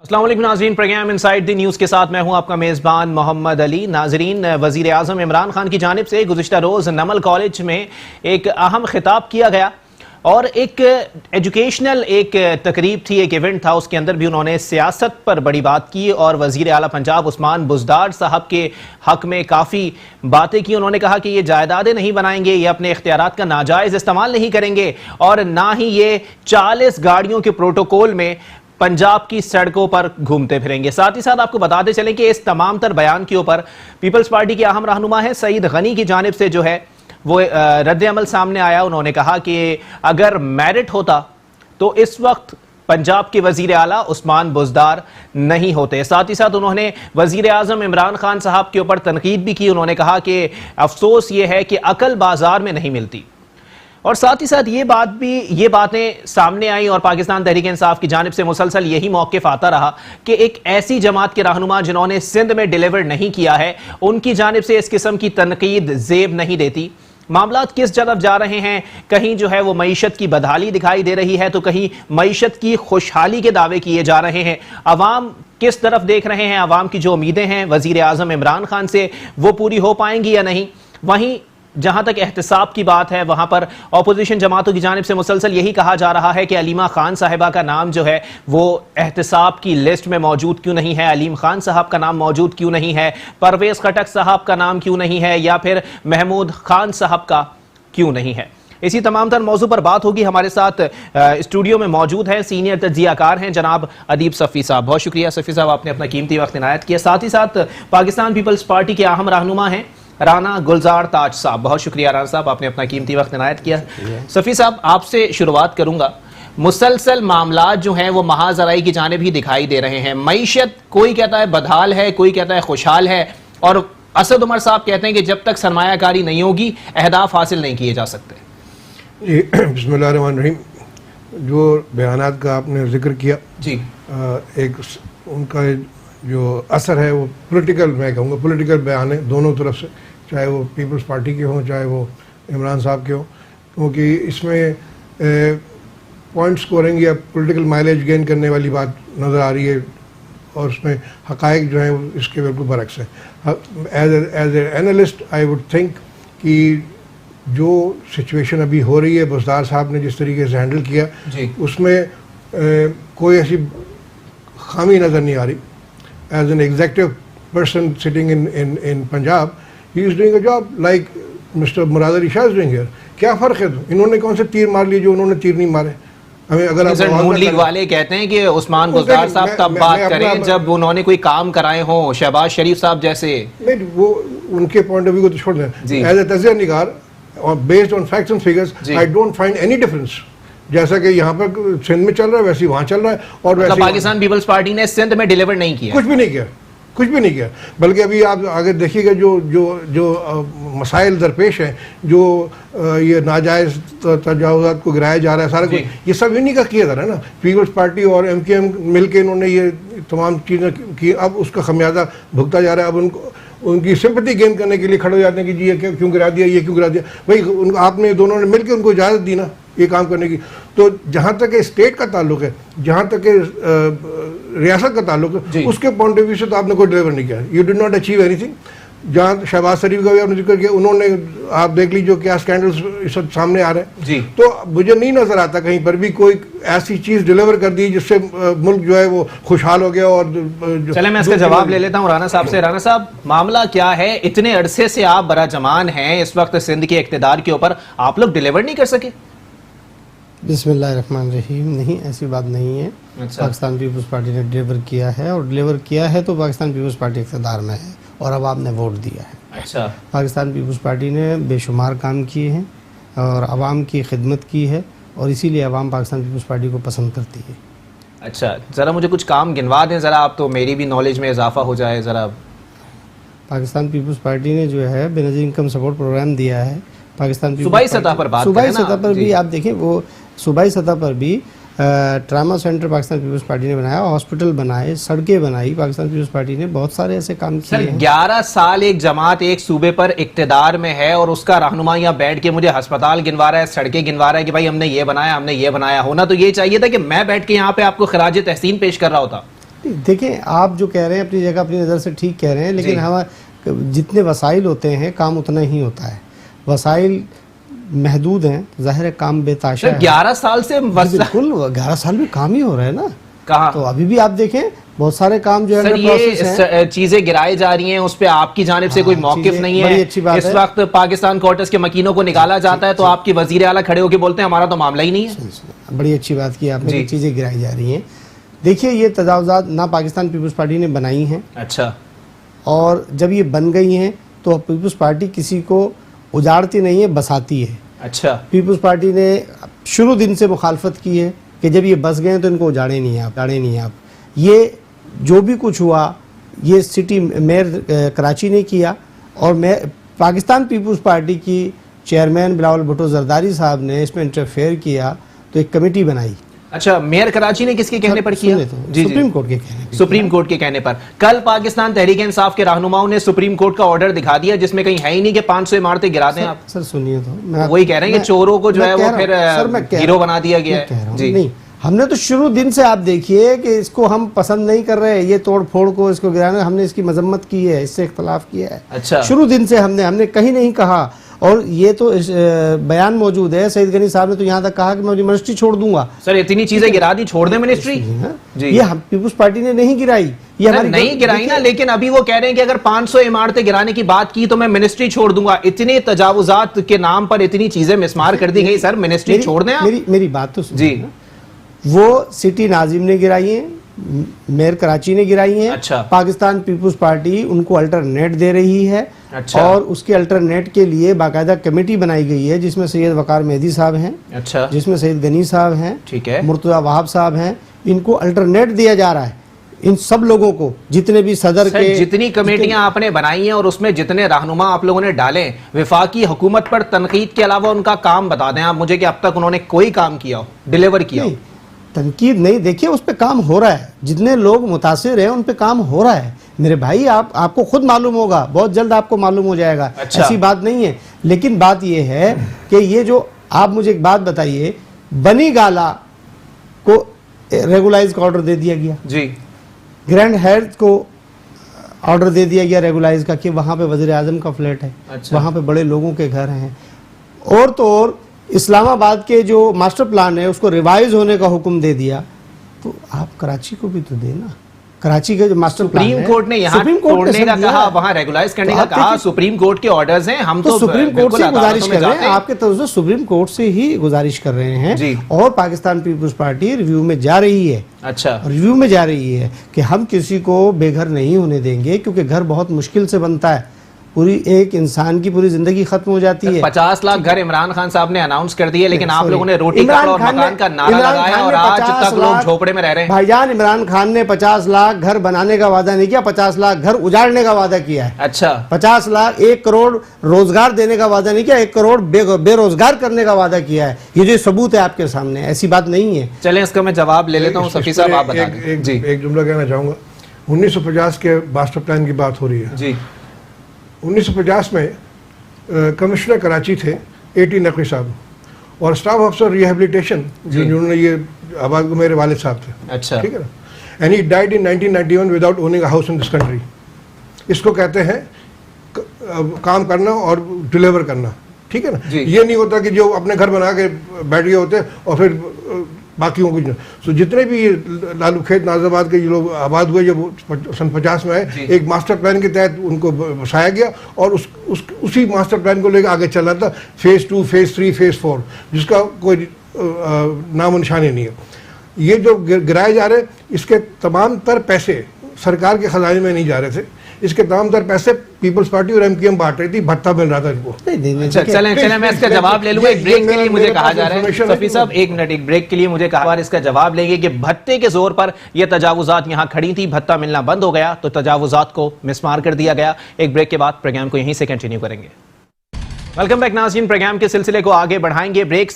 السلام علیکم ناظرین، پروگرام انسائیڈ دی نیوز کے ساتھ میں ہوں آپ کا میزبان محمد علی۔ ناظرین، وزیر اعظم عمران خان کی جانب سے گزشتہ روز نمل کالج میں ایک اہم خطاب کیا گیا اور ایک ایجوکیشنل تقریب تھی، ایک ایونٹ تھا، اس کے اندر بھی انہوں نے سیاست پر بڑی بات کی اور وزیر اعلیٰ پنجاب عثمان بزدار صاحب کے حق میں کافی باتیں کی۔ انہوں نے کہا کہ یہ جائیدادیں نہیں بنائیں گے، یہ اپنے اختیارات کا ناجائز استعمال نہیں کریں گے اور نہ ہی یہ 40 گاڑیوں کے پروٹوکول میں پنجاب کی سڑکوں پر گھومتے پھریں گے۔ ساتھ ہی ساتھ آپ کو بتاتے چلیں کہ اس تمام تر بیان کے اوپر پیپلز پارٹی کے اہم رہنما ہیں سعید غنی کی جانب سے جو ہے وہ رد عمل سامنے آیا۔ انہوں نے کہا کہ اگر میرٹ ہوتا تو اس وقت پنجاب کے وزیر اعلیٰ عثمان بزدار نہیں ہوتے۔ ساتھ ہی ساتھ انہوں نے وزیر اعظم عمران خان صاحب کے اوپر تنقید بھی کی۔ انہوں نے کہا کہ افسوس یہ ہے کہ عقل بازار میں نہیں ملتی، اور ساتھ ہی ساتھ یہ باتیں سامنے آئیں اور پاکستان تحریک انصاف کی جانب سے مسلسل یہی موقف آتا رہا کہ ایک ایسی جماعت کے رہنما جنہوں نے سندھ میں ڈیلیور نہیں کیا ہے، ان کی جانب سے اس قسم کی تنقید زیب نہیں دیتی۔ معاملات کس جانب جا رہے ہیں، کہیں جو ہے وہ معیشت کی بدحالی دکھائی دے رہی ہے تو کہیں معیشت کی خوشحالی کے دعوے کیے جا رہے ہیں۔ عوام کس طرف دیکھ رہے ہیں، عوام کی جو امیدیں ہیں وزیر اعظم عمران خان سے وہ پوری ہو پائیں گی یا نہیں۔ وہیں جہاں تک احتساب کی بات ہے، وہاں پر اپوزیشن جماعتوں کی جانب سے مسلسل یہی کہا جا رہا ہے کہ علیمہ خان صاحبہ کا نام جو ہے وہ احتساب کی لسٹ میں موجود کیوں نہیں ہے، علیم خان صاحب کا نام موجود کیوں نہیں ہے، پرویز خٹک صاحب کا نام کیوں نہیں ہے، یا پھر محمود خان صاحب کا کیوں نہیں ہے۔ اسی تمام تر موضوع پر بات ہوگی۔ ہمارے ساتھ اسٹوڈیو میں موجود ہیں سینئر تجزیہ کار ہیں جناب ادیب صفی صاحب۔ بہت شکریہ صفی صاحب، آپ نے اپنا قیمتی وقت عنایت کیا۔ ساتھ ہی ساتھ پاکستان پیپلز پارٹی کے اہم رہنما ہیں رانا گلزار تاج صاحب۔ بہت شکریہ رانا صاحب، آپ نے اپنا قیمتی وقت عنایت کیا۔ صفی صاحب، آپ سے شروعات کروں گا۔ مسلسل معاملات جو ہیں وہ محاذ رائی کی جانب ہی دکھائی دے رہے ہیں۔ معیشت کوئی کہتا ہے بدحال ہے، کوئی کہتا ہے خوشحال ہے، اور اسد عمر صاحب کہتے ہیں کہ جب تک سرمایہ کاری نہیں ہوگی اہداف حاصل نہیں کیے جا سکتے۔ جی، بسم اللہ الرحمن الرحیم۔ جو بیانات کا آپ نے ذکر کیا، جی، ایک ان کا جو اثر ہے وہ پولیٹیکل، میں کہوں گا پولیٹیکل بیان ہے دونوں طرف سے، چاہے وہ پیپلز پارٹی کے ہوں چاہے وہ عمران صاحب کے ہوں، کیونکہ اس میں پوائنٹ اسکورنگ یا پولیٹیکل مائلیج گین کرنے والی بات نظر آ رہی ہے، اور اس میں حقائق جو ہیں اس کے بالکل برعکس ہیں۔ As a analyst I would think کہ جو سچویشن ابھی ہو رہی ہے، بزدار صاحب نے جس طریقے سے ہینڈل کیا، اس میں کوئی ایسی خامی نظر نہیں آ رہی۔ As an executive person sitting in Punjab, he is doing a job like Mr. Murad Ali Shah is doing here. کیا فرق ہے؟ انہوں نے کون سے تیر مار لیے جو انہوں نے تیر نہیں مارے؟ ہمیں اگر نون لیگ والے کہتے ہیں کہ عثمان بزدار صاحب تب بات کریں جب انہوں نے کوئی کام کرائے ہوں، شہباز شریف صاحب جیسے۔ نہیں، وہ ان کے پوائنٹ آف ویو کو تو چھوڑ دیں۔ ایز اے تجزیہ نگار based on facts and figures, I don't find any difference. جیسا کہ یہاں پر سندھ میں چل رہا ہے ویسے وہاں چل رہا ہے، اور ویسے پاکستان پیپلز پارٹی نے سندھ میں ڈیلیور نہیں کیا، کچھ بھی نہیں کیا، بلکہ ابھی آپ اگر دیکھیے گا جو مسائل درپیش ہیں، جو یہ ناجائز تجاوزات کو گرایا جا رہا ہے، سارا کچھ یہ سب انہی کا کیا جا رہا ہے نا۔ پیپلز پارٹی اور ایم کے ایم مل کے انہوں نے یہ تمام چیزیں کی، اب اس کا خمیازہ بھگتا جا رہا ہے۔ اب ان کی سمپتی گین کرنے کے لیے کھڑے ہو جاتے ہیں کہ جی یہ کیوں گرا دیا، یہ کیوں گرا دیا۔ بھائی آپ نے دونوں نے مل کے ان کو اجازت دی نا یہ کام کرنے کی۔ تو جہاں تک اسٹیٹ کا تعلق ہے، جہاں تک ریاست کا تعلق ہے، اس کے پوائنٹ آف ویو سے تو آپ نے کوئی ڈیلیور نہیں کیا، you did not achieve any thing. جہاں شہباز شریف کا بھی آپ نے ذکر کیا، انہوں نے آپ دیکھ لیجیے کیا اسکینڈلز اس وقت سامنے آ رہے ہیں، تو مجھے نہیں نظر آتا کہیں پر بھی کوئی ایسی چیز ڈیلیور کر دی جس سے ملک جو ہے وہ خوشحال ہو گیا۔ اور چلیں میں اس کا جواب لے لیتا ہوں رانا صاحب سے۔ رانا صاحب، معاملہ کیا ہے؟ اتنے عرصے سے آپ براجمان ہیں اس وقت سندھ کے اقتدار کے اوپر، آپ لوگ ڈیلیور نہیں کر سکے؟ بسم اللہ الرحمن الرحیم۔ نہیں، ایسی بات نہیں ہے۔ پاکستان پیپلز پارٹی نے ڈیلیور کیا ہے، اور ڈیلیور کیا ہے تو پاکستان پیپلز پارٹی اقتدار میں ہے اور عوام نے ووٹ دیا ہے۔ اچھا، پاکستان پیپلز پارٹی نے بے شمار کام کیے ہیں اور عوام کی خدمت کی ہے، اور اسی لیے عوام پاکستان پیپلز پارٹی کو پسند کرتی ہے۔ اچھا، ذرا مجھے کچھ کام گنوا دیں ذرا آپ، تو میری بھی نالج میں اضافہ ہو جائے ذرا۔ پاکستان پیپلز پارٹی نے جو ہے بے نظیر انکم سپورٹ پروگرام دیا ہے۔ پاکستان صوبائی سطح پر بات صوبائی سطح پر بھی آپ دیکھیں، وہ صوبائی سطح پر بھی ٹراما سینٹر پاکستان پیپلز پارٹی نے بنایا، ہاسپٹل بنائے، سڑکیں بنائی، پاکستان پیپلز پارٹی نے بہت سارے ایسے کام کیے ہیں۔ 11 سال ایک جماعت ایک صوبے پر اقتدار میں ہے اور اس کا رہنما یہاں بیٹھ کے مجھے ہسپتال گنوا رہا ہے، سڑکیں گنوا رہا ہے کہ بھائی ہم نے یہ بنایا، ہم نے یہ بنایا۔ ہونا تو یہ چاہیے تھا کہ میں بیٹھ کے یہاں پہ آپ کو خراج تحسین پیش کر رہا ہوتا۔ دیکھیں آپ جو کہہ رہے ہیں اپنی جگہ اپنی نظر سے ٹھیک کہہ رہے ہیں، لیکن ہمارے جتنے وسائل ہوتے ہیں کام اتنا ہی ہوتا ہے، وسائل محدود ہیں، ظاہر ہے کام بے تحاشا ہے۔ 11 سال سے بالکل 11 سال میں کام ہی ہو رہا ہے نا، کہاں تو ابھی بھی آپ دیکھیں بہت سارے کام جو سر یہ چیزیں گرائی جا رہی ہیں، اس پہ آپ کی جانب سے کوئی موقف نہیں ہے؟ اس وقت پاکستان کوارٹرز کے مکینوں کو نکالا جاتا ہے تو آپ کی وزیر اعلیٰ کھڑے ہو کے بولتے ہیں ہمارا تو معاملہ ہی نہیں ہے۔ بڑی اچھی بات کی آپ نے، چیزیں گرائی جا رہی ہیں۔ دیکھیے یہ تجاوزات نہ پاکستان پیپلز پارٹی نے بنائی ہیں، اچھا، اور جب یہ بن گئی ہیں تو پیپلز پارٹی کسی کو اجاڑتی نہیں ہے، بساتی ہے۔ اچھا، پیپلز پارٹی نے شروع دن سے مخالفت کی ہے کہ جب یہ بس گئے تو ان کو اجاڑے نہیں آپ۔ یہ جو بھی کچھ ہوا یہ سٹی میئر کراچی نے کیا، اور پاکستان پیپلز پارٹی کی چیئرمین بلاول بھٹو زرداری صاحب نے اس میں انٹرفیئر کیا تو ایک کمیٹی بنائی۔ اچھا، میئر کراچی نے کس کے کہنے پر کیا؟ سپریم کورٹ کے کہنے پر۔ سپریم کورٹ کے کہنے پر۔ کل پاکستان تحریک انصاف کے رہنماؤں نے سپریم کورٹ کا آرڈر دکھا دیا جس میں کہیں ہے ہی نہیں کہ 500 عمارتیں گرا دیں آپ۔ سر سنیے تو وہی کہہ رہے ہیں کہ چوروں کو جو ہے وہ پھر ہیرو بنا دیا گیا ہے۔ نہیں، ہم نے تو شروع دن سے آپ دیکھیے کہ اس کو ہم پسند نہیں کر رہے، یہ توڑ پھوڑ کو، اس کو گرانا، ہم نے اس کی مذمت کی ہے، اس سے اختلاف کیا ہے۔ اچھا، شروع دن سے ہم نے کہیں نہیں کہا، اور یہ تو بیان موجود ہے، سعید غنی صاحب نے تو یہاں تک کہا کہ میں یونیورسٹی چھوڑ دوں گا۔ سر اتنی چیزیں گرا دی، چھوڑ دیں منسٹری؟ یہ پیپلز پارٹی نے نہیں گرائی، یہ ہماری نہیں گرائی نا، لیکن ابھی وہ کہہ رہے ہیں کہ اگر 500 عمارتیں گرانے کی بات کی تو میں منسٹری چھوڑ دوں گا۔ اتنے تجاوزات کے نام پر اتنی چیزیں مسمار کر دی گئی، سر منسٹری چھوڑ دیں آپ۔ میری بات تو جی، وہ سٹی ناظم نے گرائی ہیں، میئر کراچی نے گرائی ہیں۔ اچھا، پاکستان پیپلز پارٹی ان کو الٹرنیٹ دے رہی ہے، اور اس کے الٹرنیٹ کے لیے باقاعدہ کمیٹی بنائی گئی ہے جس میں سید وقار مہدی صاحب ہیں، اچھا، جس میں سعید غنی صاحب ہیں، ٹھیک ہے، مرتضی وہاب صاحب ہیں۔ ان کو الٹرنیٹ دیا جا رہا ہے، ان سب لوگوں کو، جتنے بھی صدر کے، جتنی کمیٹیاں آپ نے بنائی ہیں اور اس میں جتنے رہنما آپ لوگوں نے ڈالے، وفاقی حکومت پر تنقید کے علاوہ ان کا کام بتا دیں آپ مجھے کہ اب تک انہوں نے کوئی کام کیا ہو، ڈیلیور کیا ہو؟ تنقید نہیں، دیکھیے اس پہ کام ہو رہا ہے، جتنے لوگ متاثر ہیں ان پہ کام ہو رہا ہے میرے بھائی، آپ کو خود معلوم ہوگا، بہت جلد آپ کو معلوم ہو جائے گا۔ ایسی بات نہیں ہے، لیکن بات یہ ہے کہ یہ جو آپ مجھے ایک بات بتائیے، بنی گالا کو ریگولائز کا آرڈر دے دیا گیا، جی، گرینڈ ہیڈ کو آرڈر دے دیا گیا ریگولائز کا کہ وہاں پہ وزیر اعظم کا فلیٹ ہے، وہاں پہ بڑے لوگوں کے گھر ہیں، اور تو اور اسلام آباد کے جو ماسٹر پلان ہے اس کو ریوائز ہونے کا حکم دے دیا، تو آپ کراچی کو بھی تو دینا۔ کراچی کے جو ماسٹر پلان ہے، سپریم کورٹ نے یہاں توڑنے کا کہا، وہاں ریگولائز کرنے کا کہا، سپریم کورٹ کے آرڈرز ہیں، ہم تو سپریم کورٹ سے گزارش کر رہے ہیں، آپ کے طرف سے سپریم کورٹ سے ہی گزارش کر رہے ہیں، اور پاکستان پیپلز پارٹی ریویو میں جا رہی ہے، اچھا ریویو میں جا رہی ہے کہ ہم کسی کو بے گھر نہیں ہونے دیں گے، کیونکہ گھر بہت مشکل سے بنتا ہے، پوری ایک انسان کی پوری زندگی ختم ہو جاتی ہے۔ 50 لاکھ گھر عمران خان صاحب نے اناؤنس کر دیے، لیکن آپ لوگوں نے روٹی کا اور مکان کا نعرہ لگایا اور آج تک لوگ جھوپڑے میں رہ رہے ہیں۔ بھائی جان، عمران خان نے 50 لاکھ گھر بنانے کا وعدہ نہیں کیا، 50 لاکھ گھر اجاڑنے کا وعدہ کیا ہے۔ اچھا، 50 لاکھ 1 کروڑ روزگار دینے کا وعدہ نہیں کیا، 1 کروڑ بے روزگار کرنے کا وعدہ کیا ہے۔ یہ جو ثبوت ہے آپ کے سامنے، ایسی بات نہیں ہے۔ چلیں اس کا میں جواب لے لیتا ہوں، صفی صاحب آپ بتا دیں۔ جی، ایک جملہ کہنا چاہوں گا، 1950 کے ماسٹر پلان کی بات ہو رہی ہے۔ جی، 1950 میں کمشنر کراچی تھے A.T. نقوی صاحب، اور اسٹاف افسر ریہیبلیٹیشن جنہوں نے یہ آباد کو میرے والد صاحب تھے، اچھا، ٹھیک ہے نا، and he died in 1991 without owning a house in this country. اس کو کہتے ہیں کام کرنا اور ڈلیور کرنا، ٹھیک ہے نا۔ یہ نہیں ہوتا کہ جو اپنے گھر بنا کے بیٹھ گئے ہوتے اور پھر باقیوں کو، سو جتنے بھی لالو کھیت ناز آباد کے جو لوگ آباد ہوئے جب سن 50 میں آئے، ایک ماسٹر پلان کے تحت ان کو بسایا گیا، اور اسی ماسٹر پلان کو لے کے آگے چلنا تھا، فیز 2 فیز 3 فیز 4، جس کا کوئی نام و نشانی نہیں ہے۔ یہ جو گرائے جا رہے، اس کے تمام تر پیسے سرکار کے خزانے میں نہیں جا رہے تھے، اس کے تمام تر پیسے پیپلز پارٹی اور MKM بانٹ رہی تھی، بھتہ مل رہا تھا ان کو۔ چلیں میں اس کا جواب لے لوں گا، ایک بریک کے لیے مجھے کہا جا رہا ہے صفی صاحب، ایک منٹ، ایک بریک کے لیے مجھے کہا اس کا جواب لیں گے کہ بھتے کے زور پر یہ تجاوزات یہاں کھڑی تھی، بھتہ ملنا بند ہو گیا تو تجاوزات کو مسمار کر دیا گیا۔ ایک بریک کے بعد پروگرام کو یہیں سے کنٹینیو کریں گے۔ ویلکم بیک ناظرین، پروگرام کے سلسلے کو آگے بڑھائیں گے۔ بریک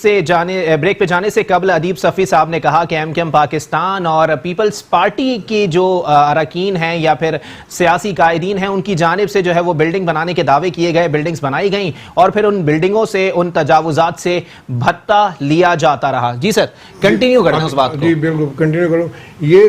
پہ جانے سے قبل ادیب صفی صاحب نے کہا کہ MKM پاکستان اور پیپلز پارٹی کی جو اراکین ہیں یا پھر سیاسی قائدین ہیں، ان کی جانب سے جو ہے وہ بلڈنگ بنانے کے دعوے کیے گئے، بلڈنگز بنائی گئیں اور پھر ان بلڈنگوں سے، ان تجاوزات سے بھتہ لیا جاتا رہا۔ جی سر، کنٹینیو کریں اس بات کو۔ جی بالکل کنٹینیو کروں۔ یہ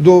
2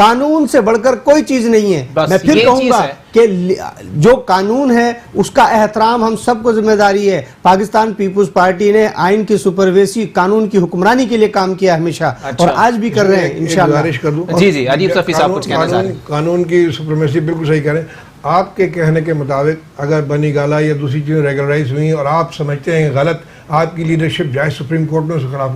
قانون سے بڑھ کر کوئی چیز نہیں ہے. میں پھر کہوں گا کہ جو قانون ہے اس کا احترام ہم سب کو ذمہ داری ہے. پاکستان پیپلز پارٹی نے آئین کی سپرویسی قانون کی حکمرانی کے لیے کام کیا ہمیشہ, اور آج بھی کر رہے ہیں انشاءاللہ. جی ادیب صفی صاحب کچھ کہنا چاہ رہے ہیں. قانون کی سپریمیسی بالکل صحیح کہہ رہے ہیں. آپ کے کہنے کے مطابق اگر بنی گالا یا دوسری چیزیں ریگولرائز ہوئی اور آپ سمجھتے ہیں غلط, آپ کی لیڈرشپ جائے سپریم کورٹ میں اس کے خلاف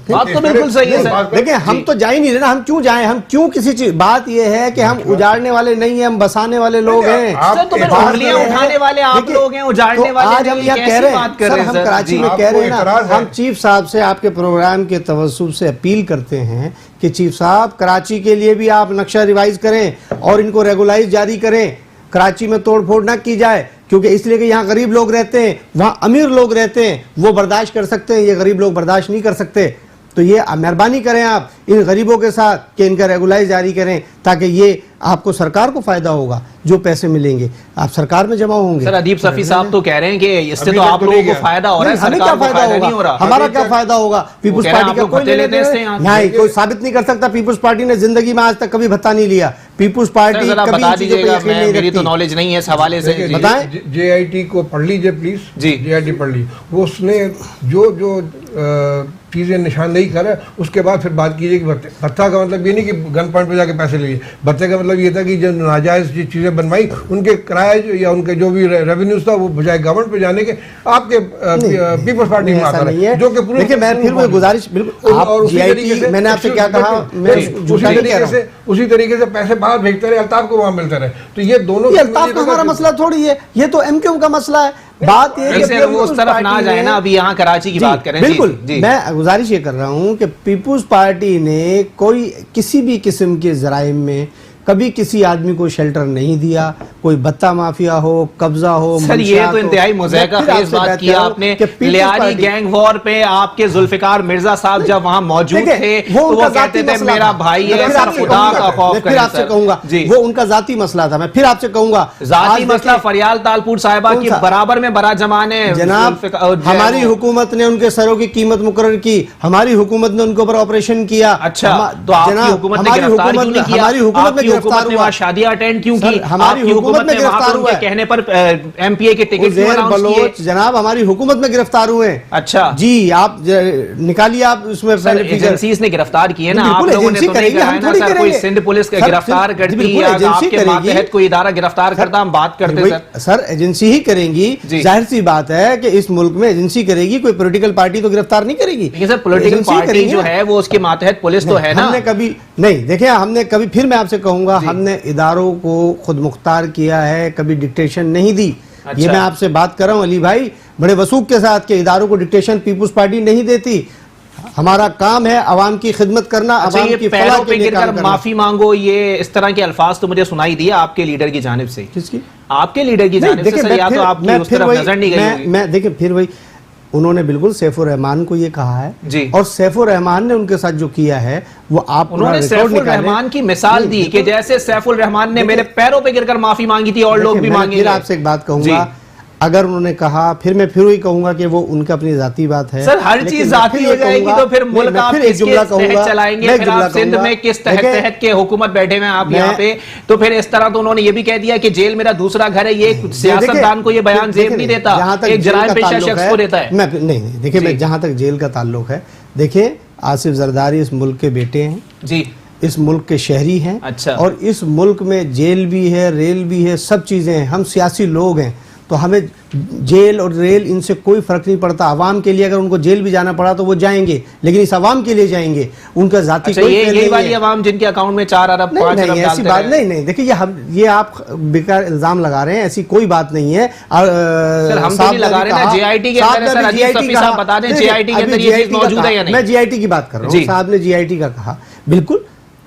بات تو بالکل صحیح ہے. دیکھیں ہم تو جا ہی نہیں رہے نا, ہم کیوں جائیں, ہم کیوں کسی چیز. بات یہ ہے کہ ہم اجاڑنے والے نہیں ہیں, ہم بسانے والے لوگ ہیں. انگلیاں اٹھانے والے آپ لوگ ہیں, اجاڑنے والے. آج ہم یہاں کہہ رہے ہیں سر, ہم کراچی میں کہہ رہے ہیں نا, ہم چیف صاحب سے آپ کے پروگرام کے توسط سے اپیل کرتے ہیں کہ چیف صاحب کراچی کے لیے بھی آپ نقشہ ریوائز کریں اور ان کو ریگولائز جاری کریں. کراچی میں توڑ پھوڑ نہ کی جائے, کیونکہ اس لیے کہ یہاں غریب لوگ رہتے ہیں, وہاں امیر لوگ رہتے ہیں, وہ برداشت کر سکتے ہیں, یہ غریب لوگ برداشت نہیں کر سکتے. تو یہ مہربانی کریں آپ ان غریبوں کے ساتھ کہ ان کا ریگولائز جاری کریں, تاکہ یہ آپ کو سرکار کو فائدہ ہوگا, جو پیسے ملیں گے آپ سرکار میں جمع ہوں گے. سر ادیب صفی صاحب تو کہہ رہے ہیں کہ اس سے تو آپ لوگوں کو فائدہ ہو رہا ہے, ہمیں کیا فائدہ ہوگا, ہمارا کیا فائدہ ہوگا. پیپلز پارٹی کا کوئی نہیں, کوئی ثابت نہیں کر سکتا. پیپلز پارٹی نے زندگی میں آج تک کبھی بھتہ نہیں لیا. پیپلز پارٹی بتا دیجیے گا, میری تو نالج نہیں ہے اس حوالے سے. بتائیں. جے آئی ٹی کو پڑھ لیجیے please. G J I T پڑھ لیجیے, وہ اس نے جو چیزیں نشاندہی کرے اس کے بعد پھر بات کیجیے کہ بھتہ کا مطلب یہ نہیں کہ گن پوائنٹ پہ جا کے پیسے لیے. بھتے کا مطلب یہ تھا کہ جو ناجائز چیزیں بنوائی ان کے کرایہ یا ان کے جو بھی ریونیوز تھا وہ بجائے گورنمنٹ پہ جانے کے آپ کے پیپلز پارٹی میں آتا ہے, جو کہ دیکھیں میں پھر وہ گزارش بالکل, میں نے آپ سے کیا کہا, اسی طریقے سے پیسے باہر بھیجتے رہے, الطاف کو وہاں ملتے رہے. تو یہ دونوں الطاف کا ہمارا مسئلہ تھوڑی ہے, یہ تو ایم کیو کا مسئلہ ہے. بات یہ ہے کہ اس طرف نہ جائے نا, ابھی یہاں کراچی کی بات کریں. بالکل, میں گزارش یہ کر رہا ہوں کہ پیپلز پارٹی نے کوئی کسی بھی قسم کے جرائم میں کبھی کسی آدمی کو شیلٹر نہیں دیا, کوئی بتہ مافیا ہو, قبضہ ہو. سر یہ تو انتہائی مضحکہ خیز بات کیا آپ نے. لیاری گینگ وار پہ آپ کے ذوالفقار مرزا صاحب جب وہاں موجود تھے تو وہ کہتے تھے میرا بھائی ہے, سر خدا کا خوف کریں. پھر آپ سے کہوں گا وہ ان کا ذاتی مسئلہ تھا. میں پھر آپ سے کہوں گا ذاتی مسئلہ فریال تالپور صاحبہ کی برابر میں برا جمان ہے. جناب ہماری حکومت نے ان کے سروں کی قیمت مقرر کی, ہماری حکومت نے ان کے اوپر آپریشن کیا. اچھا تو آپ کی حکومت نے گرفتار کیوں نہیں کیا؟ ہماری حکومت میں حکومت نے وہاں شادیاں اٹینڈ کیوں کی؟ ہماری حکومت میں گرفتار ہوئے کہنے پر ایم پی اے کے ٹکٹ کیوں اناؤنس کیے؟ جناب ہماری حکومت میں گرفتار ہوئے. اچھا جی آپ نکالیے آپ اس میں ایجنسیز نے گرفتار کیے نا, آپ لوگوں نے تو نہیں کرایا نا سر. کوئی سندھ پولیس گرفتار کرتی یا آپ کے ماتحت کوئی ادارہ گرفتار کرتا, ہم بات کرتے سر. سر ایجنسی ہی کریں گی, ظاہر سی بات ہے کہ اس ملک میں ایجنسی کرے گی, کوئی پولیٹیکل پارٹی تو گرفتار نہیں کرے گی. لیکن سر پولیٹیکل پارٹی جو ہے وہ اس کے ماتحت پولیس تو ہے نا. ہم نے کبھی نہیں دیکھیں, ہم نے کبھی, پھر میں آپ سے کہوں گا, ہم نے اداروں کو خود مختار کیا ہے, کبھی ڈکٹیشن نہیں دی. یہ میں آپ سے بات کر رہا ہوں علی بھائی بڑے وثوق کے ساتھ کہ اداروں کو ڈکٹیشن پیپلز پارٹی نہیں دیتی. ہمارا کام ہے عوام کی خدمت کرنا, عوام کی فلاح کے لیے کام کرنا. معافی مانگو, یہ اس طرح کے الفاظ تو مجھے سنائی دیا آپ کے لیڈر کی جانب سے. کس کی؟ آپ کے لیڈر کی جانب سے. یا تو آپ کی اس طرف نظر نہیں گئی. میں دیکھیں پھر وہی, انہوں نے بالکل سیف الرحمان کو یہ کہا ہے جی, اور سیف الرحمان نے ان کے ساتھ جو کیا ہے وہ آپ انہوں نے سیف الرحمان کی مثال دی کہ جیسے سیف الرحمان نے میرے پیروں پہ گر کر معافی مانگی تھی اور لوگ بھی مانگیں گے. پھر آپ سے ایک بات کہوں گا, اگر انہوں نے کہا, پھر میں پھر وہی کہوں گا کہ وہ ان کا اپنی ذاتی بات ہے. سر ہر چیز ذاتی ہو جائے گی تو پھر ملک آپ کس کے تحت چلائیں گے, پھر آپ سندھ میں کس تحت کے حکومت بیٹھے ہوئے ہیں آپ یہاں پہ. تو پھر اس طرح تو انہوں نے یہ بھی کہہ دیا کہ جیل میرا دوسرا گھر ہے. یہ سیاستدان کو یہ بیان زیب نہیں دیتا, ایک جرائم پیشہ شخص کو دیتا ہے. نہیں دیکھیں, میں جہاں تک جیل کا تعلق ہے, دیکھیں آصف زرداری اس ملک کے بیٹے ہیں جی, اس ملک کے شہری ہیں. اچھا, اور اس ملک میں جیل بھی ہے, ریل بھی ہے, سب چیزیں ہیں. ہم سیاسی لوگ ہیں تو ہمیں جیل اور ریل ان سے کوئی فرق نہیں پڑتا. عوام کے لیے اگر ان کو جیل بھی جانا پڑا تو وہ جائیں گے, لیکن اس عوام کے لیے جائیں گے. ان کا ذاتی کوئی یہی والی عوام جن کے اکاؤنٹ میں 4 ارب 5 ارب ایسی بات نہیں. دیکھیں یہ آپ بیکار الزام لگا رہے ہیں, ایسی کوئی بات نہیں ہے. سر ہم تو نہیں لگا رہے نا, جے آئی ٹی کے اندر. سر ادیب صفی صاحب بتا دیں جے آئی ٹی کے اندر یہ چیز موجود ہے یا نہیں. میں جے آئی ٹی کی بات کر رہا ہوں, صاحب نے جے آئی ٹی کا کہا, بالکل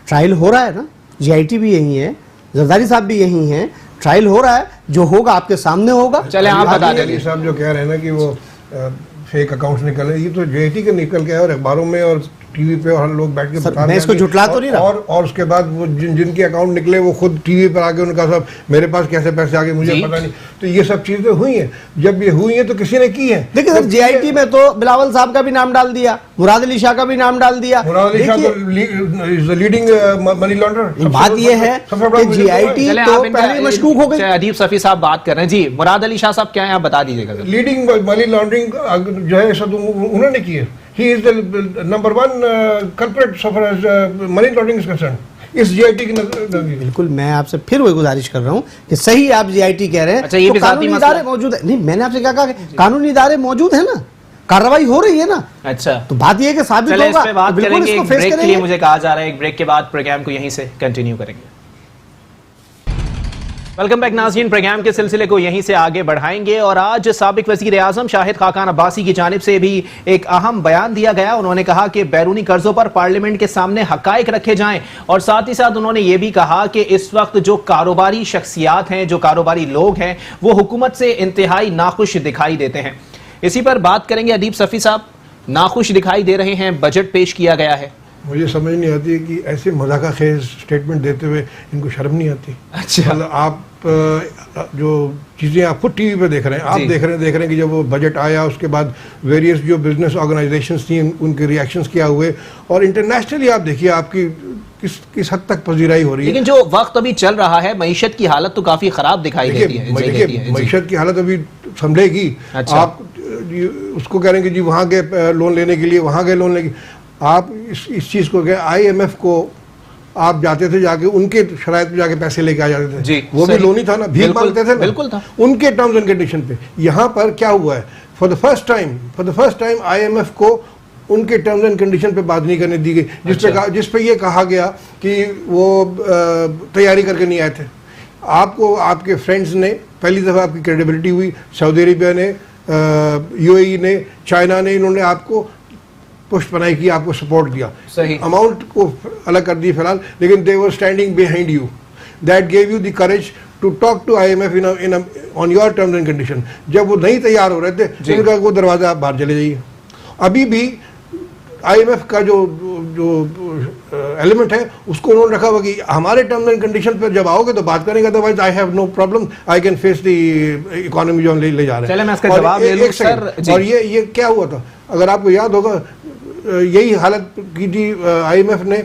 ٹرائل ہو رہا ہے نا. جے آئی ٹی بھی یہی ہے, زرداری صاحب بھی یہی ہیں, ٹرائل ہو رہا ہے, جو ہوگا آپ کے سامنے ہوگا. چلے آپ بتا دیں. صاحب جو کہہ رہے ہیں نا کہ وہ فیک اکاؤنٹس نکل رہے, یہ تو جے آئی ٹی کے نکل کے اور اخباروں میں اور ٹی وی پہ اور ہم لوگ بیٹھ کے بتا میں اس کو جھٹلا تو نہیں رہا اور اس کے بعد وہ جن کے اکاؤنٹ نکلے وہ خود ٹی وی پر آ کے ان کا سب میرے پاس کیسے پیسے آ گئے مجھے پتا نہیں. تو یہ سب چیزیں ہوئی ہیں. جب یہ ہوئی ہیں تو کسی نے کی ہیں. دیکھیں سر جی آئی ٹی میں تو بلاول صاحب کا بھی نام ڈال دیا, مراد علی شاہ کا بھی نام ڈال دیا. مراد علی شاہ تو لیڈنگ منی لانڈر. بات یہ ہے کہ جی آئی ٹی تو پہلے مشکوک ہو گئی. ادیب صفی صاحب بات کر رہے ہیں. جی مراد علی شاہ صاحب کیا ہیں آپ بتا دیجیے گا. لیڈنگ منی لانڈرنگ جو ہے سب انہوں نے کی ہے. He is the number one culprit so far as money laundering is concerned. اس جی آئی ٹی کی بالکل میں آپ سے پھر وہی گزارش کر رہا ہوں کہ صحیح آپ جی آئی ٹی کہہ رہے ہیں. اچھا یہ بھی قانونی ادارے موجود ہیں. نہیں میں نے آپ سے کیا کہا کہ قانونی ادارے موجود ہیں نا, کارروائی ہو رہی ہے نا. اچھا تو بات یہ ہے کہ ثابت چلے اس ہوگا پہ بات بالکل کریں گے. اس کو ایک فیس بریک کے کریں لیے گے. مجھے کہا جا رہا ہے ایک بریک کے بعد پروگرام کو یہیں سے کنٹینیو کریں گے. ویلکم بیک ناظرین, پروگرام کے سلسلے کو یہیں سے آگے بڑھائیں گے. اور آج سابق وزیر اعظم شاہد خاقان عباسی کی جانب سے بھی ایک اہم بیان دیا گیا. انہوں نے کہا کہ بیرونی قرضوں پر پارلیمنٹ کے سامنے حقائق رکھے جائیں, اور ساتھ ہی ساتھ انہوں نے یہ بھی کہا کہ اس وقت جو کاروباری شخصیات ہیں, جو کاروباری لوگ ہیں, وہ حکومت سے انتہائی ناخوش دکھائی دیتے ہیں. اسی پر بات کریں گے. ادیب صفی صاحب ناخوش دکھائی دے رہے ہیں, بجٹ پیش کیا گیا ہے. مجھے سمجھ نہیں آتی کہ ایسے مذاقہ خیز اسٹیٹمنٹ دیتے ہوئے ان کو شرم نہیں آتی. اچھا آپ جو چیزیں آپ خود ٹی وی پہ دیکھ رہے ہیں, آپ دیکھ رہے ہیں کہ جب وہ بجٹ آیا اس کے بعد ویریس جو بزنس آرگنائزیشنز تھیں ان کے ریئیکشنز کیا ہوئے, اور انٹرنیشنلی آپ دیکھیے آپ کی کس حد تک پذیرائی ہو رہی ہے. لیکن جو وقت ابھی چل رہا ہے معیشت کی حالت تو کافی خراب دکھائی دیتی ہے. معیشت کی حالت ابھی سنبھلے گی. آپ اس کو کہہ رہے ہیں کہ جی وہاں گئے لون لینے کے لیے, وہاں گئے لون لینے کے, آپ اس چیز کو کہ آئی ایم ایف کو آپ جاتے تھے, جا کے ان کے شرائط پہ جا کے پیسے لے کے آ جاتے تھے. وہ بھی لون ہی تھا نا, بھیک مانگتے تھے نا, ان کے ٹرمز اینڈ کنڈیشن پہ. یہاں پر کیا ہوا ہے, for the first time I M F کو ان کے ٹرمز اینڈ کنڈیشن پہ بات نہیں کرنے دی گئی, جس پہ یہ کہا گیا کہ وہ تیاری کر کے نہیں آئے تھے. آپ کو آپ کے فرینڈز نے پہلی دفعہ آپ کی کریڈیبلٹی ہوئی, سعودی عربیہ نے, یو اے ای نے, چائنا نے, انہوں نے آپ کو پشت پناہی کی, آپ کو سپورٹ کیا. اماؤنٹ کو الگ کر دی فی الحال, لیکن they were standing behind you. That gave you the courage to talk to IMF on your terms and conditions. جب وہ نہیں تیار ہو رہے تھے تو ان کا وہ دروازہ آپ باہر چلے جائیے. ابھی بھی آئی ایم ایف کا جو ایلیمنٹ ہے اس کو انہوں نے رکھا ہوا کہ ہمارے ٹرمز اینڈ کنڈیشن پہ جب آؤ گے تو بات کریں گے, otherwise I have no problem, I can face the economy جو ہم لے جا رہے ہیں. اور یہ کیا ہوا تھا, اگر آپ کو یاد ہوگا, یہی حالت کی تھی آئی ایم ایف نے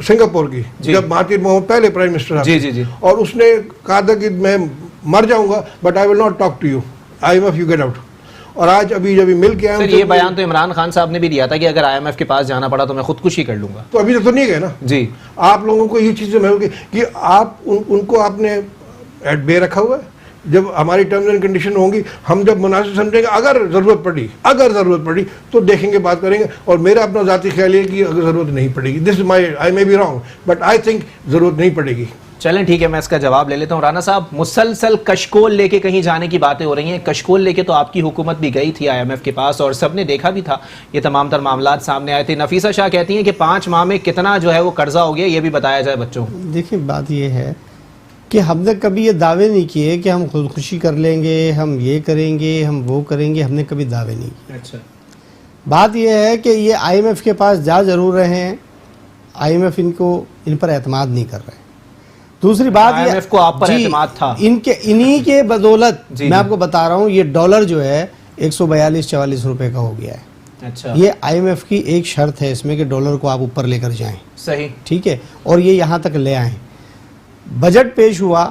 سنگاپور کی, جب مہاتیر محمد پہلے پرائم منسٹر, اور اس نے کہا تھا کہ میں مر جاؤں گا but I will not talk to you, I M F you get out. اور آج ابھی جب مل کے آئے, یہ بیان تو عمران خان صاحب نے بھی دیا تھا کہ اگر آئی ایم ایف کے پاس جانا پڑا تو میں خودکشی کر لوں گا. تو ابھی تک تو نہیں گئے نا. جی آپ لوگوں کو یہ چیزیں محسوس کی کہ آپ ان کو آپ نے ایٹ بے رکھا ہوا ہے. جب ہماری ٹرمز اینڈ کنڈیشن ہوں گی, ہم جب مناسب سمجھیں گے, اگر ضرورت پڑی تو دیکھیں گے, بات کریں گے. اور میرا اپنا ذاتی خیال ہے کہ اگر ضرورت نہیں پڑے گی, this my I may be wrong but I think ضرورت نہیں پڑے گی. چلیں ٹھیک ہے, میں اس کا جواب لے لیتا ہوں. رانا صاحب مسلسل کشکول لے کے کہیں جانے کی باتیں ہو رہی ہیں. کشکول لے کے تو آپ کی حکومت بھی گئی تھی آئی ایم ایف کے پاس, اور سب نے دیکھا بھی تھا, یہ تمام تر معاملات سامنے آئے تھے. نفیسہ شاہ کہتی ہیں کہ 5 ماہ میں کتنا جو ہے وہ قرضہ ہو گیا, یہ بھی بتایا جائے بچوں کو. دیکھیں بات یہ ہے کہ ہم نے کبھی یہ دعوے نہیں کیے کہ ہم خودکشی کر لیں گے, ہم یہ کریں گے, ہم وہ کریں گے, ہم نے کبھی دعوے نہیں کیے. اچھا بات یہ ہے کہ یہ آئی ایم ایف کے پاس جا ضرور رہے ہیں, آئی ایم ایف ان پر اعتماد نہیں کر رہے. دوسری بات آئی ایم ایف کو آپ پر اعتماد تھا, انہی کے بدولت میں آپ کو بتا رہا ہوں, یہ ڈالر جو ہے 142-144 روپے کا ہو گیا ہے. اچھا یہ آئی ایم ایف کی ایک شرط ہے اس میں کہ ڈالر کو آپ اوپر لے کر جائیں. صحیح, ٹھیک ہے, اور یہ یہاں تک لے آئیں. بجٹ پیش ہوا,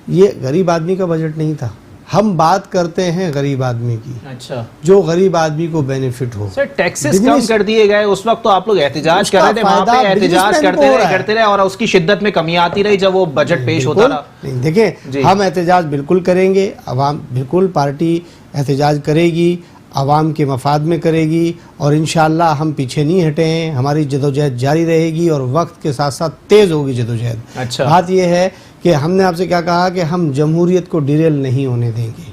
یہ غریب آدمی کا بجٹ نہیں تھا. ہم بات کرتے ہیں غریب آدمی کی, اچھا جو غریب آدمی کو بینیفٹ ہو. سر ٹیکسز کم کر دیے گئے, اس وقت تو آپ لوگ احتجاج کر رہے تھے, وہاں پہ احتجاج کرتے رہے اور اس کی شدت میں کمی آتی رہی جب وہ بجٹ پیش ہوتا رہا. دیکھیں ہم احتجاج بالکل کریں گے, عوام بالکل پارٹی احتجاج کرے گی, عوام کے مفاد میں کرے گی, اور انشاءاللہ ہم پیچھے نہیں ہٹے ہیں. ہماری جدوجہد جاری رہے گی اور وقت کے ساتھ ساتھ تیز ہوگی جدوجہد. اچھا بات یہ ہے کہ ہم نے آپ سے کیا کہا کہ ہم جمہوریت کو ڈیریل نہیں ہونے دیں گے.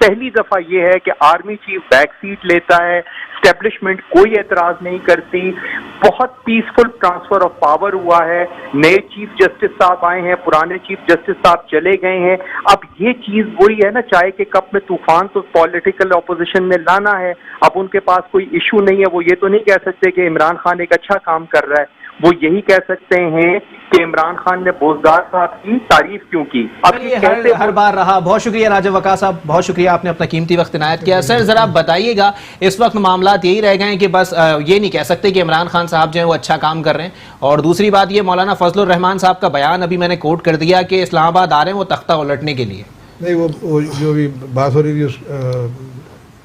پہلی دفعہ یہ ہے کہ آرمی چیف بیک سیٹ لیتا ہے, اسٹیبلشمنٹ کوئی اعتراض نہیں کرتی, بہت پیسفل ٹرانسفر آف پاور ہوا ہے. نئے چیف جسٹس صاحب آئے ہیں, پرانے چیف جسٹس صاحب چلے گئے ہیں. اب یہ چیز وہی ہے نا, چائے کے کپ میں طوفان تو پولیٹیکل اپوزیشن میں لانا ہے. اب ان کے پاس کوئی ایشو نہیں ہے, وہ یہ تو نہیں کہہ سکتے کہ عمران خان ایک اچھا کام کر رہا ہے, وہ یہی کہہ سکتے ہیں کہ عمران خان نے بوزدار صاحب کی تعریف کیوں کی. اب یہ ہر بار رہا. بہت شکریہ راجب وقاص صاحب, بہت شکریہ, آپ نے اپنا قیمتی وقت عنایت کیا. سر ذرا بتائیے گا, اس وقت معاملات یہی رہ گئے ہیں کہ بس یہ نہیں کہہ سکتے کہ عمران خان صاحب جو ہیں وہ اچھا کام کر رہے ہیں, اور دوسری بات یہ مولانا فضل الرحمان صاحب کا بیان ابھی میں نے کوٹ کر دیا کہ اسلام آباد آ رہے ہیں وہ تختہ الٹنے کے لیے. نہیں, وہ جو بھی بات ہو رہی تھی,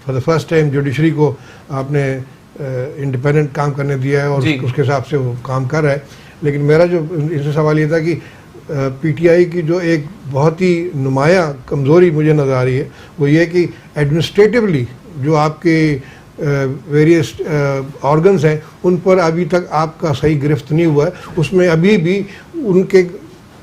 for the first time judiciary کو آپ نے انڈیپینڈنٹ کام کرنے دیا ہے اور اس کے حساب سے وہ کام کر رہا ہے. لیکن میرا جو اس سے سوال یہ تھا کہ پی ٹی آئی کی جو ایک بہت ہی نمایاں کمزوری مجھے نظر آ رہی ہے وہ یہ کہ ایڈمنسٹریٹولی جو آپ کے ویریس آرگنز ہیں ان پر ابھی تک آپ کا صحیح گرفت نہیں ہوا ہے. اس میں ابھی بھی ان کے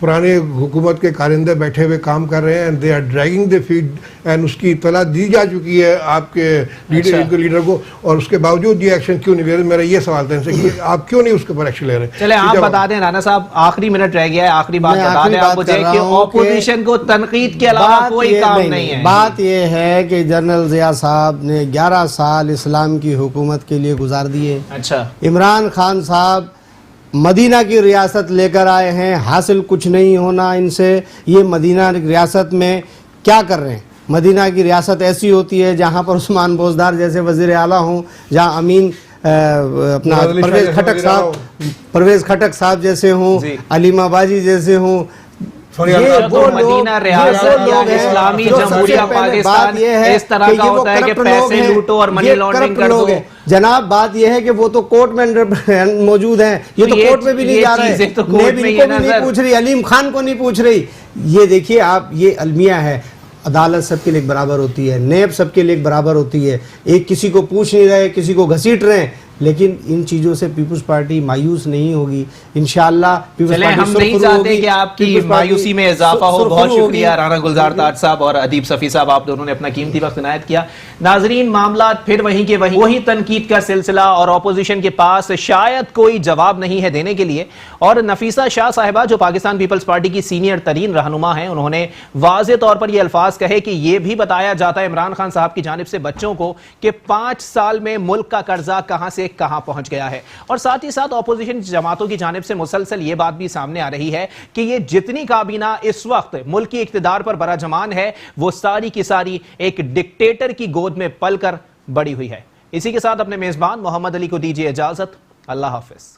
پرانے حکومت کے کارندے بیٹھے ہوئے کام کر رہے ہیں, and they are dragging the feet, and اس کی اطلاع دی جا چکی ہے آپ کے لیڈر کو, اور اس کے باوجود یہ ایکشن کیوں نہیں لے رہے. میرا یہ سوال تھا ان سے کہ آپ کیوں نہیں اس کے اوپر ایکشن لے رہے. چلے آپ بتا دیں رانا صاحب, آخری منٹ رہ گیا ہے, آخری بات بتا دیں آپ مجھے کہ اپوزیشن کو تنقید کے علاوہ کوئی کام نہیں ہے. بات یہ ہے کہ جنرل ضیاء صاحب نے 11 سال اسلام کی حکومت کے لیے گزار دیے. اچھا, عمران خان صاحب مدینہ کی ریاست لے کر آئے ہیں, حاصل کچھ نہیں ہونا ان سے. یہ مدینہ ریاست میں کیا کر رہے ہیں؟ مدینہ کی ریاست ایسی ہوتی ہے جہاں پر عثمان بوزدار جیسے وزیر اعلیٰ ہوں, جہاں امین اپنا پرویز خٹک صاحب جیسے ہوں, علیمہ باجی جیسے ہوں. مدینہ ریاست یا اسلامی جمہوریہ پاکستان اس طرح کا ہوتا ہے کہ پیسے لوٹو اور منی لانڈرنگ کر دو. جناب بات یہ ہے کہ وہ تو کورٹ میں موجود ہیں, یہ تو کورٹ میں بھی نہیں جا رہے, نیب کو بھی نہیں پوچھ رہی, علیم خان کو نہیں پوچھ رہی. یہ دیکھیے آپ, یہ المیہ ہے, عدالت سب کے لیے برابر ہوتی ہے, نیب سب کے لیے برابر ہوتی ہے. ایک کسی کو پوچھ نہیں رہے, کسی کو گھسیٹ رہے ہیں, لیکن ان چیزوں سے پیپلز پارٹی مایوس نہیں ہوگی انشاءاللہ. چلیں ہم نہیں چاہتے کہ آپ کی مایوسی میں اضافہ ہو. بہت شکریہ رانا گلزار تاج صاحب اور ادیب صفی صاحب, آپ دونوں نے اپنا قیمتی وقت عنایت کیا. ناظرین, معاملات پھر وہیں کے وہی تنقید کا سلسلہ, اور اپوزیشن کے پاس شاید کوئی جواب نہیں ہے دینے کے لیے. اور نفیسہ شاہ صاحبہ جو پاکستان پیپلز پارٹی کی سینئر ترین رہنما ہیں, انہوں نے واضح طور پر یہ الفاظ کہے کہ یہ بھی بتایا جاتا ہے عمران خان صاحب کی جانب سے بچوں کو کہ 5 سال میں ملک کا قرضہ کہاں سے کہاں پہنچ گیا ہے. اور ساتھ ہی ساتھ اپوزیشن جماعتوں کی جانب سے مسلسل یہ بات بھی سامنے آ رہی ہے کہ یہ جتنی کابینہ اس وقت ملک کی اقتدار پر براجمان ہے وہ ساری کی ساری ایک ڈکٹیٹر کی گود میں پل کر بڑی ہوئی ہے. اسی کے ساتھ اپنے میزبان محمد علی کو دیجیے اجازت. اللہ حافظ.